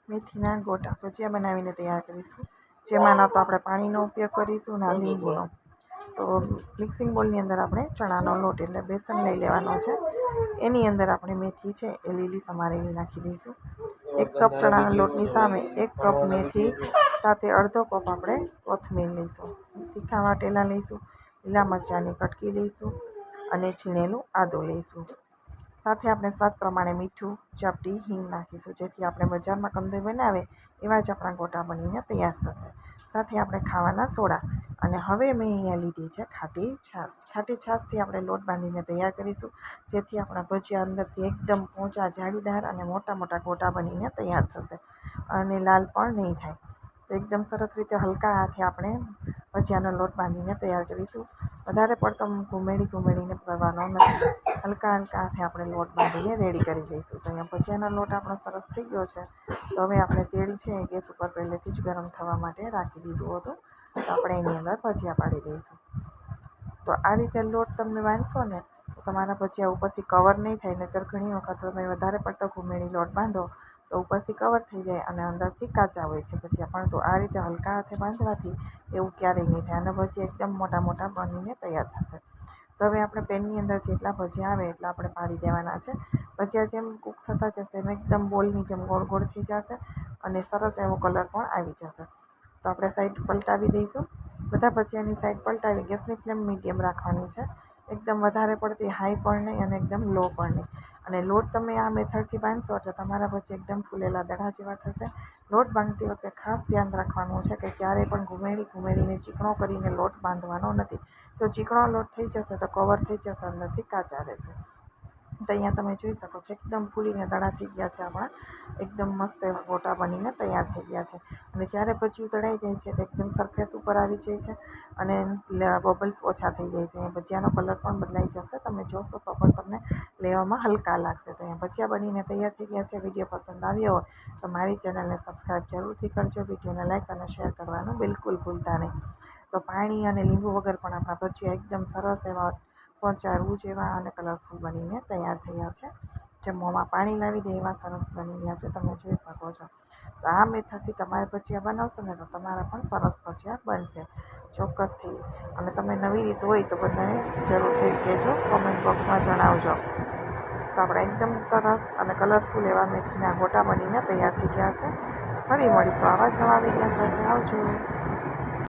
મેથીના ગોટા ભજીયા બનાવીને તૈયાર કરીશું, જેમાં ના તો આપણે પાણીનો ઉપયોગ કરીશું ના લીંબુનો. તો મિક્સિંગ બોલની અંદર આપણે ચણાનો લોટ એટલે બેસન લઈ લેવાનો છે. એની અંદર આપણે મેથી છે એ લીલી સમારેલી નાખી દઈશું. 1 કપ ચણાના લોટની સામે 1 કપ મેથી સાથે અડધો કપ આપણે કોથમીર લઈશું. તીખા વાટેલા લઈશું, લીલા મરચાંની કટકી લઈશું અને છીણેલું આદું લઈશું. સાથે આપણે સ્વાદ પ્રમાણે મીઠું, ચપટી હિંગ નાખીશું, જેથી આપણે બજારમાં કંદોઈ બનાવે એવા જ આપણા ગોટા બનીને તૈયાર થશે. સાથે આપણે ખાવાના સોડા અને હવે મેં અહીંયા લીધી છે ખાટી છાશ. ખાટી છાશથી આપણે લોટ બાંધીને તૈયાર કરીશું, જેથી આપણા ભજીયા અંદરથી એકદમ પોચા, જાળીદાર અને મોટા મોટા ગોટા બનીને તૈયાર થશે અને લાલ પણ નહીં થાય. તો એકદમ સરસ રીતે હલકા હાથે આપણે ભજીયાનો લોટ બાંધીને તૈયાર કરીશું. વધારે પડતો ઘૂમેડીને કરવાનો નથી. હલકા હાથે આપણે લોટ બાંધીને રેડી કરી લઈશું. તો અહીંયા ભજીયાનો લોટ આપણો સરસ થઈ ગયો છે. તો હવે આપણે તેલ છે એ ગેસ ઉપર પહેલેથી જ ગરમ થવા માટે રાખી દીધું હતું. તો આપણે એની અંદર ભજીયા પાડી દઈશું. તો આ રીતે લોટ તમે બાંધશો ને તો તમારા ભજીયા ઉપરથી કવર નહીં થાય. નહીંતર ઘણી વખત તમે વધારે પડતો ઘૂમેડી લોટ બાંધો તો ઉપરથી કવર થઈ જાય અને અંદરથી કાચા હોય છે ભજીયા. પરંતુ આ રીતે હલકા હાથે બાંધવાથી એવું ક્યારેય નહીં થાય અને ભજીયા એકદમ મોટા મોટા બનીને તૈયાર થશે. તો હવે આપણે પેનની અંદર જેટલા ભજીયા આવે એટલા આપણે પાડી દેવાના છે. ભજીયા જેમ કૂક થતા જશે એમ એકદમ બોલની જેમ ગોળ ગોળ થઈ જશે અને સરસ એવો કલર પણ આવી જશે. તો આપણે સાઈડ પલટાવી દઈશું. બધા ભજીયાની સાઈડ પલટાવી ગેસની ફ્લેમ મીડિયમ રાખવાની છે. એકદમ વધારે પડતી હાઈ પણ નહીં અને એકદમ લો પણ નહીં. અને લોટ તમે આ મેથડથી બાંધશો એટલે તમારા ભજીયા એકદમ ફૂલેલા દડા જેવા થશે. લોટ બાંધતી વખતે ખાસ ધ્યાન રાખવાનું છે કે ક્યારેય પણ ઘૂમેડીને ચીકણો કરીને લોટ બાંધવાનો નથી. જો ચીકણો લોટ થઈ જશે તો કવર થઈ જશે, અંદરથી કાચા રહેશે. તો અહીંયા તમે જોઈ શકો છો એકદમ ફૂલીને દડા થઈ ગયા છે આપણા. એકદમ મસ્ત એવા ગોટા બનીને તૈયાર થઈ ગયા છે. અને જ્યારે ભજીયું તળાઈ જાય છે તો એકદમ સરફેસ ઉપર આવી જાય છે અને બબલ્સ ઓછા થઈ જાય છે. ભજીયાનો કલર પણ બદલાઈ જશે. તમે જોશો તો પણ તમને લેવામાં હલકા લાગશે. તો અહીંયા ભજીયા બનીને તૈયાર થઈ ગયા છે. વિડીયો પસંદ આવ્યો હોય તો મારી ચેનલને સબસ્ક્રાઈબ જરૂરથી કરજો. વિડીયોને લાઈક અને શેર કરવાનું બિલકુલ ભૂલતા નહીં. તો પાણી અને લીંબુ વગર પણ આપણા ભજીયા એકદમ સરસ એવા પોચા રૂ જેવા અને કલરફુલ બનીને તૈયાર થયા છે. જે મોંમાં પાણી લાવી દે એવા સરસ બની ગયા છે, તમે જોઈ શકો છો. તો આ મેથડથી તમારે ભજીયા બનાવશો ને તો તમારા પણ સરસ ભજીયા બનશે ચોક્કસથી. અને તમે નવી રીત હોય તો બધાને જરૂરથી કહેજો, કોમેન્ટ બોક્સમાં જણાવજો. તો આપણે એકદમ સરસ અને કલરફુલ એવા મેથીના ગોટા બનીને તૈયાર થઈ ગયા છે. ફરી મળીશું આવા જ નવા વિડીયો સાથે. આવજો.